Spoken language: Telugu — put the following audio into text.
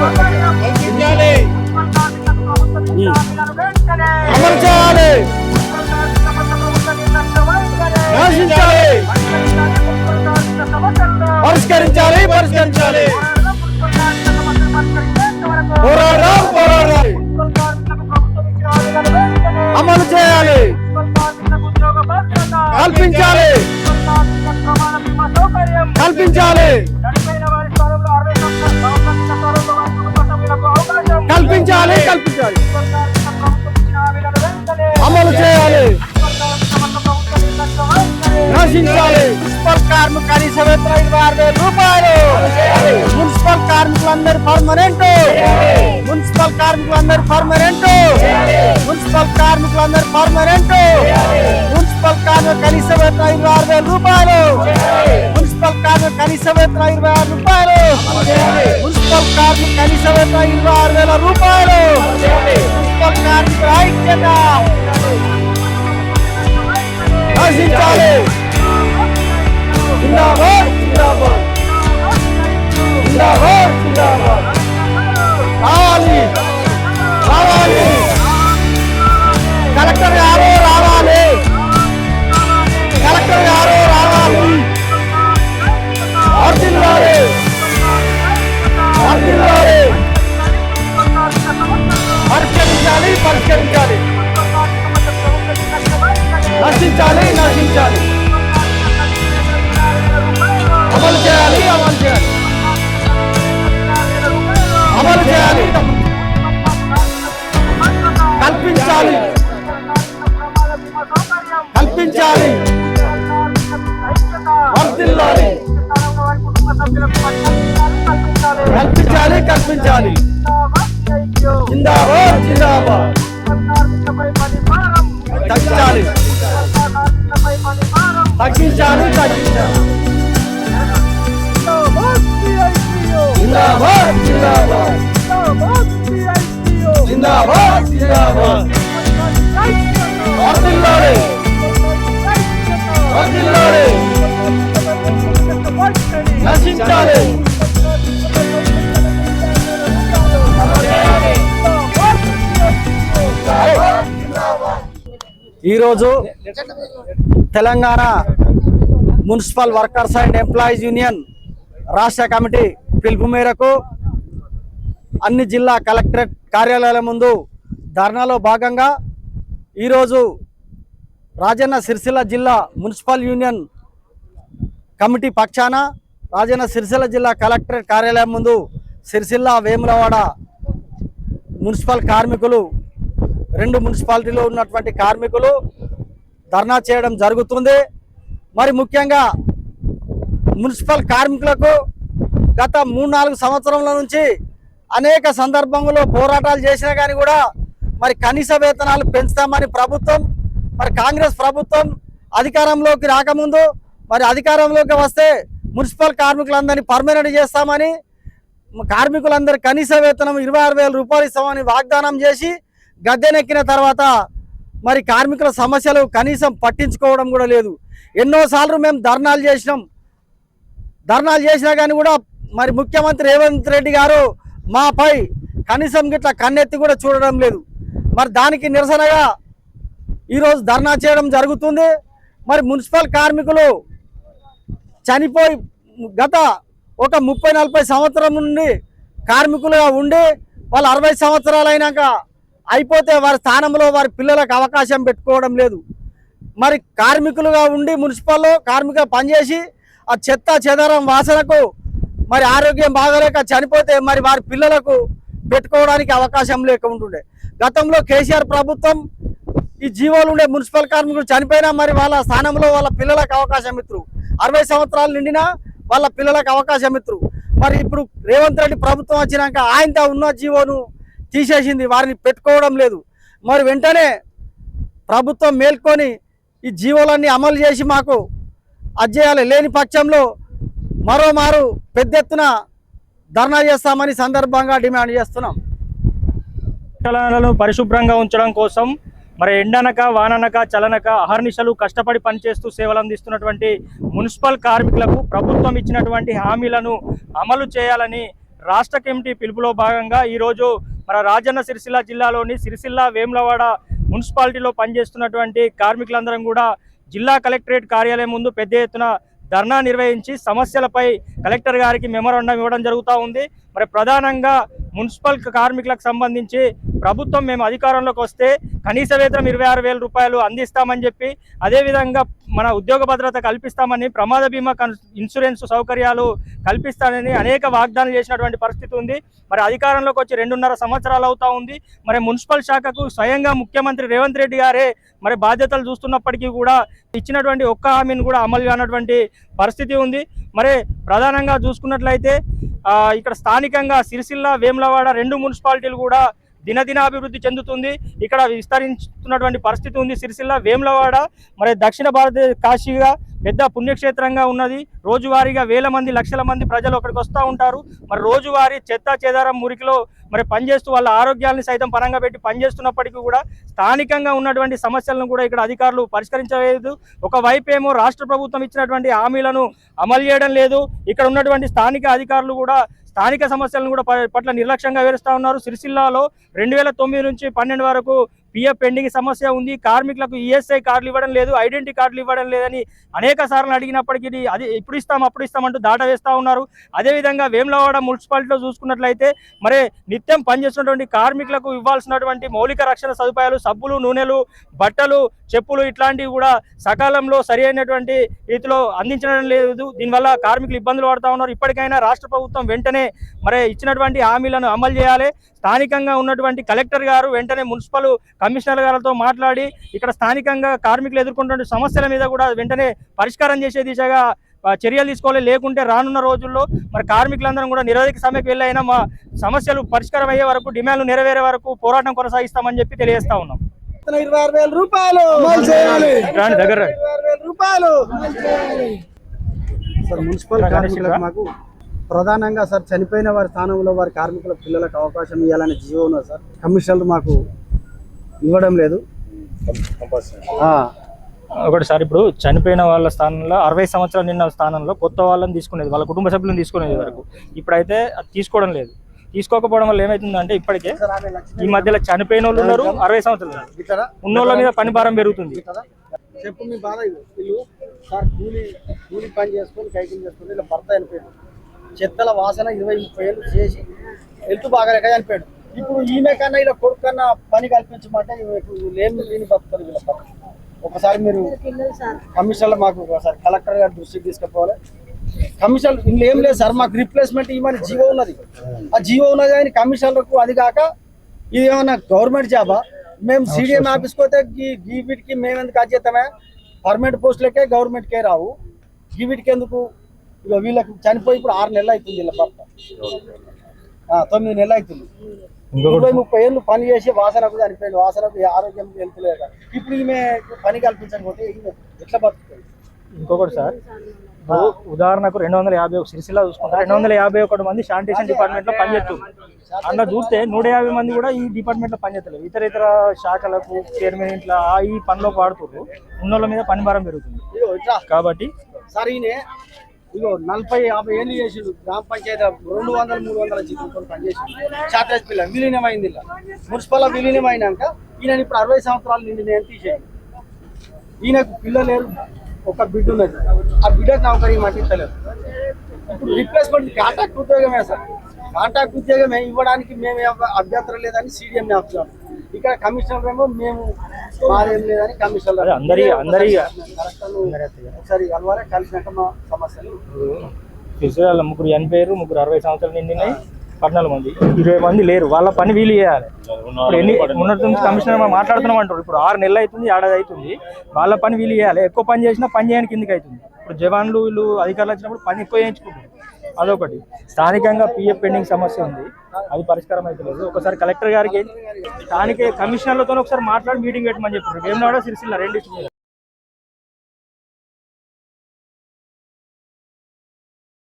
అమలు చేయాలి, నశించాలి, పరిష్కరించాలి, పరిష్కరించాలి, పోరాడాలి, పోరాడాలి, అమలు చేయాలి, కల్పించాలి, కల్పించాలి, కల్పించాలి, కల్పించాలి, అమలు చేయాలి, నశించాలి. మున్సిపల్ కార్మిక కనీస వేతనం 26,000 రూపాయలు. మున్సిపల్ కార్మికులందరూ పర్మనెంట్, మున్సిపల్ కార్మికులందరూ పర్మనెంట్, మున్సిపల్ కార్మికులందరూ పర్మనెంట్, మున్సిపల్ కార్మిక కనీస వేతనం 26,000 రూపాయలు. మున్సిపల్ కార్మిక కనీస వేతనం 26 రూపాయలు. మున్సిపల్ కార్మిక కనీస వేతనం 26,000 రూపాయలు. మున్సిపల్ కార్మికుల ఐక్యత నశించాలి. జిందాబాద్, జిందాబాద్, జిందాబాద్, జిందాబాద్. రావాలి, రావాలి, కలెక్టర్ గారు రావాలి, కలెక్టర్ గారు రావాలి. వర్ధిల్లాలి, వర్ధిల్లాలి, పరిష్కరించాలి, పరిష్కరించాలి, నశించాలి, నశించాలి, అమలు చేయాలి, అమలు చేయాలి, అమలు చేయాలి, కల్పించాలి, కల్పించాలి, వర్ధిల్లాలి, కల్పించాలి, కల్పించాలి. జిందాబాద్, జిందాబాద్, తగ్గించాలి, తగ్గించాలి, తగ్గించాలి. జిందాబాద్, జిందాబాద్, జిందాబాద్, జిందాబాద్. వర్ధిల్లాలి, వర్ధిల్లాలి, నశించాలి. ఈరోజు Telangana municipal workers and employees union రాష్ట్ర కమిటీ పిలుపు మేరకు అన్ని జిల్లా కలెక్టరేట్ కార్యాలయాల ముందు ధర్నాలో భాగంగా ఈరోజు రాజన్న సిరిసిల్ల జిల్లా మున్సిపల్ యూనియన్ కమిటీ పక్షాన రాజన్న సిరిసిల్ల జిల్లా కలెక్టరేట్ కార్యాలయం ముందు సిరిసిల్ల వేములవాడ మున్సిపల్ కార్మికులు, 2 మున్సిపాలిటీలో ఉన్నటువంటి కార్మికులు ధర్నా చేయడం జరుగుతుంది. మరి ముఖ్యంగా మున్సిపల్ కార్మికులకు గత 3-4 సంవత్సరాల నుంచి అనేక సందర్భంలో పోరాటాలు చేసినా కానీ కూడా మరి కనీస వేతనాలు పెంచుతామని ప్రభుత్వం, మరి కాంగ్రెస్ ప్రభుత్వం అధికారంలోకి రాకముందు మరి అధికారంలోకి వస్తే మున్సిపల్ కార్మికులందరినీ పర్మనెంట్ చేస్తామని, కార్మికులందరి కనీస వేతనం 26,000 రూపాయలు ఇస్తామని వాగ్దానం చేసి గద్దెనెక్కిన తర్వాత మరి కార్మికుల సమస్యలు కనీసం పట్టించుకోవడం కూడా లేదు. ఎన్నోసార్లు మేము ధర్నాలు చేసినా కానీ కూడా మరి ముఖ్యమంత్రి రేవంత్ రెడ్డి గారు మాపై కనీసం గిట్లా కన్నెత్తి కూడా చూడడం లేదు. మరి దానికి నిరసనగా ఈరోజు ధర్నా చేయడం జరుగుతుంది. మరి మున్సిపల్ కార్మికులు చనిపోయి గత ఒక 30-40 సంవత్సరం నుండి కార్మికులుగా ఉండి వాళ్ళు 60 సంవత్సరాలు అయినాక అయిపోతే వారి స్థానంలో వారి పిల్లలకు అవకాశం పెట్టుకోవడం లేదు. మరి కార్మికులుగా ఉండి మున్సిపల్లో కార్మిక పనిచేసి ఆ చెత్త చెదరం వాసనకు మరి ఆరోగ్యం బాగలేక చనిపోతే మరి వారి పిల్లలకు పెట్టుకోవడానికి అవకాశం లేక ఉంటుండే. గతంలో కేసీఆర్ ప్రభుత్వం ఈ జీవోలు ఉండే మున్సిపల్ కార్మికులు చనిపోయినా మరి వాళ్ళ స్థానంలో వాళ్ళ పిల్లలకు అవకాశం ఇస్తారు. 60 సంవత్సరాలు నిండినా వాళ్ళ పిల్లలకు అవకాశం ఇస్తారు. మరి ఇప్పుడు రేవంత్ రెడ్డి ప్రభుత్వం వచ్చినాక ఆయనతో ఉన్న జీవోను తీసేసింది, వారిని పెట్టుకోవడం లేదు. మరి వెంటనే ప్రభుత్వం మేల్కొని ఈ జీవోలన్నీ అమలు చేసి మాకు అజ్జేయాలి. లేని పక్షంలో మరోమారు పెద్ద ఎత్తున ధర్నా చేస్తామని సందర్భంగా డిమాండ్ చేస్తున్నాం. పరిశుభ్రంగా ఉంచడం కోసం మరి ఎండనక వాననక చలనక అహర్నిశలు కష్టపడి పనిచేస్తూ సేవలు అందిస్తున్నటువంటి మున్సిపల్ కార్మికులకు ప్రభుత్వం ఇచ్చినటువంటి హామీలను అమలు చేయాలని రాష్ట్ర కమిటీ పిలుపులో భాగంగా ఈరోజు మన రాజన్న సిరిసిల్ల జిల్లాలోని సిరిసిల్ల వేములవాడ మున్సిపాలిటీలో పనిచేస్తున్నటువంటి కార్మికులందరం కూడా జిల్లా కలెక్టరేట్ కార్యాలయం ముందు పెద్ద ఎత్తున ధర్నా నిర్వహించి సమస్యలపై కలెక్టర్ గారికి మెమోరాండం ఇవ్వడం జరుగుతూ ఉంది. మరి ప్రధానంగా మున్సిపల్ కార్మికులకు సంబంధించి ప్రభుత్వం మేము అధికారంలోకి వస్తే కనీస వేతనం 26,000 రూపాయలు అందిస్తామని చెప్పి, అదేవిధంగా మన ఉద్యోగ భద్రత కల్పిస్తామని, ప్రమాద బీమా ఇన్సూరెన్స్ సౌకర్యాలు కల్పిస్తానని అనేక వాగ్దానాలు చేసినటువంటి పరిస్థితి ఉంది. మరి అధికారంలోకి వచ్చి 2.5 సంవత్సరాలు అవుతా ఉంది. మరి మున్సిపల్ శాఖకు స్వయంగా ముఖ్యమంత్రి రేవంత్ రెడ్డి గారే మరి బాధ్యతలు చూస్తున్నప్పటికీ కూడా ఇచ్చినటువంటి ఒక్క హామీని కూడా అమలు కానటువంటి పరిస్థితి ఉంది. మరి ప్రధానంగా చూసుకున్నట్లయితే ఇక్కడ స్థానికంగా సిరిసిల్ల వేములవాడ 2 మున్సిపాలిటీలు కూడా దినదినాభివృద్ధి చెందుతుంది. ఇక్కడ విస్తరించుతున్నటువంటి పరిస్థితి ఉంది. సిరిసిల్ల వేములవాడ మరి దక్షిణ భారతదేశ కాశీగా పెద్ద పుణ్యక్షేత్రంగా ఉన్నది. రోజువారీగా వేల మంది లక్షల మంది ప్రజలు అక్కడికి వస్తూ ఉంటారు. మరి రోజువారీ చెత్త చెదారం మురికిలో మరి పనిచేస్తూ వాళ్ళ ఆరోగ్యాన్ని సైతం పరంగా పెట్టి పనిచేస్తున్నప్పటికీ కూడా స్థానికంగా ఉన్నటువంటి సమస్యలను కూడా ఇక్కడ అధికారులు పరిష్కరించలేదు. ఒకవైపు ఏమో రాష్ట్ర ప్రభుత్వం ఇచ్చినటువంటి హామీలను అమలు చేయడం లేదు. ఇక్కడ ఉన్నటువంటి స్థానిక అధికారులు కూడా స్థానిక సమస్యలను కూడా పట్ల నిర్లక్ష్యంగా వివరిస్తూ ఉన్నారు. సిరిసిల్లాలో 2009 నుంచి 12 వరకు పిఎఫ్ పెండింగ్ సమస్య ఉంది. కార్మికులకు ఈఎస్ఐ కార్డులు ఇవ్వడం లేదు, ఐడెంటిటీ కార్డులు ఇవ్వడం లేదని అనేక సార్లు అడిగినప్పటికీ అది ఇప్పుడు ఇస్తాం అప్పుడు ఇస్తామంటూ దాట వేస్తూ ఉన్నారు. అదేవిధంగా వేములవాడ మున్సిపాలిటీలో చూసుకున్నట్లయితే మరి నిత్యం పనిచేస్తున్నటువంటి కార్మికులకు ఇవ్వాల్సినటువంటి మౌలిక రక్షణ సదుపాయాలు, సబ్బులు, నూనెలు, బట్టలు, చెప్పులు ఇట్లాంటివి కూడా సకాలంలో సరి అయినటువంటి రీతిలో అందించడం లేదు. దీనివల్ల కార్మికులు ఇబ్బందులు పడుతూ ఉన్నారు. ఇప్పటికైనా రాష్ట్ర ప్రభుత్వం వెంటనే మరి ఇచ్చినటువంటి హామీలను అమలు చేయాలి. స్థానికంగా ఉన్నటువంటి కలెక్టర్ గారు వెంటనే మున్సిపల్ కమిషనర్ గారితో మాట్లాడి ఇక్కడ స్థానికంగా కార్మికులు ఎదుర్కొంటున్న సమస్యల మీద కూడా వెంటనే పరిష్కారం చేసే దిశగా చర్యలు తీసుకోవాలి. లేకుంటే రానున్న రోజుల్లో మరి కార్మికులందరం కూడా నిరోధక సమ్మెకు వెళ్ళైనా మా సమస్యలు పరిష్కారం అయ్యే వరకు, డిమాండ్లు నెరవేరే వరకు పోరాటం కొనసాగిస్తామని చెప్పి తెలియజేస్తా ఉన్నాం. 26,000 రూపాయలు దగ్గర సార్ మున్సిపల్ కార్మికులకు మాకు ప్రధానంగా సార్ చనిపోయిన వారి స్థానంలో వారి కార్మికుల పిల్లలకు అవకాశం ఇవ్వాలని జీవో ఉన్నది సార్. కమిషన్లు మాకు ఇవ్వడం లేదు. ఒకటిసారి ఇప్పుడు చనిపోయిన వాళ్ళ స్థానంలో 60 సంవత్సరాలు నిన్న స్థానంలో కొత్త వాళ్ళని తీసుకునేది, వాళ్ళ కుటుంబ సభ్యులను తీసుకునేది వరకు. ఇప్పుడైతే అది తీసుకోవడం లేదు. తీసుకోకపోవడం వల్ల ఏమవుతుందంటే ఇప్పటికే ఈ మధ్యలో చనిపోయిన వాళ్ళు ఉన్నారు, 60 సంవత్సరాలు ఉన్నోళ్ళ మీద పని భారం పెరుగుతుంది. చెప్పు మీ బాధ వీళ్ళు సార్ కూలి పని చేసుకొని కైకింగ్ చేసుకొని ఇలా భర్త చనిపోయాడు. చెత్తల వాసన 20-30 ఏళ్ళు చేసి హెల్త్ బాగాలేక చనిపోయాడు. ఇప్పుడు ఈమె కన్నా ఇలా కొడుకు కన్నా పని కల్పించమంటే ఏం దీన్ని బతుకుతుంది వీళ్ళ. ఒకసారి మీరు కమిషన్లో మాకు ఒకసారి కలెక్టర్ గారి దృష్టికి తీసుకుపోవాలి. కమిషన్ ఇంట్లో ఏం లేదు సార్, మాకు రిప్లేస్మెంట్ ఇవ్వమని జీవో ఉన్నది. ఆ జీవో ఉన్నది కానీ కమిషన్లకు అది కాక ఇది ఏమన్నా గవర్నమెంట్ జాబా? మేము సిడిఎం ఆఫీస్కి పోతే వీటికి మేము ఎందుకు అధ్యతమే? పర్మనెంట్ పోస్టులకే గవర్నమెంట్కే రావు, వీటికి ఎందుకు? ఇక వీళ్ళకి చనిపోయి ఇప్పుడు 6 నెలలు అవుతుంది. వీళ్ళ భర్త 9 నెలలు అవుతుంది. 20-30 ఏళ్ళు పని చేసి వాసనకు చనిపోయింది. వాసనకు ఆరోగ్యం వెళ్తలేదు. ఇప్పుడు ఈమె పని కల్పించకపోతే ఎట్లా బతుకుతుంది? ఇంకొకటి సార్, ఉదాహరణకు 250 సిరిసిల్ల చూసుకుంటారు, 251 మంది శానిటేషన్ డిపార్ట్మెంట్ లో పనిచేస్తున్నారు. అందులో చూస్తే 150 మంది కూడా ఈ డిపార్ట్మెంట్ లో పనిచేస్తారు. ఇతర శాఖలకు చైర్మన్ ఇట్లా ఈ పనిలో పాడుతున్నారు. ఉన్నోళ్ళ మీద పని భారం పెరుగుతుంది. కాబట్టి సార్ ఈయన ఇగో 40-50 ఏళ్ళు చేసిండు. గ్రామ పంచాయతీ 200-300 జీతంతో పనిచేసిండు. షార్టేజ్ పిల్ల విలీనమైంది. ఇలా మున్సిపల్ విలీనమైనాక ఈయన ఇప్పుడు 60 సంవత్సరాలు నిండి నేను తీసేయండి. ఈయనకు పిల్లలు లేరు, ఒక బిడ్డ ఉన్నది. ఆ బిడ్డకు నౌకరీ మట్టించలేదు. ఇప్పుడు రిప్లేస్మెంట్ కాంట్రాక్ట్ ఉద్యోగమే సార్. కాంట్రాక్ట్ ఉద్యోగమే ఇవ్వడానికి మేము అభ్యంతరం లేదని సీడీఎం ఆఫీసర్. ఇక్కడ కమిషనర్ ఏమో మేము మాదేం లేదని కమిషనర్ ఒకసారి కలవాలి. కలిసినాక మా సమస్యలు ఫిజికల్ 3 చనిపోయారు, 3 60 సంవత్సరాలు నిండినాయి, 14 మంది 20 మంది లేరు. వాళ్ళ పని వీలు చేయాలి. ఇప్పుడు మొన్నటి నుంచి కమిషనర్ మాట్లాడుతున్నాం అంటారు. ఇప్పుడు 6 నెలలు అవుతుంది, ఏడాది అవుతుంది. వాళ్ళ పని వీలు చేయాలి. ఎక్కువ పని చేసినా పని చేయడానికి కిందకి అవుతుంది. ఇప్పుడు జవాన్లు వీళ్ళు అధికారులు వచ్చినప్పుడు పని ఎక్కువ చేయించుకుంటారు. అదొకటి. స్థానికంగా పిఎఫ్ పెండింగ్ సమస్య ఉంది, అది పరిష్కారం అవుతలేదు. ఒకసారి కలెక్టర్ గారికి స్థానిక కమిషనర్లతో ఒకసారి మాట్లాడి మీటింగ్ పెట్టమని చెప్పారు. వేములవాడ సిరిసిల్ల 2 మీద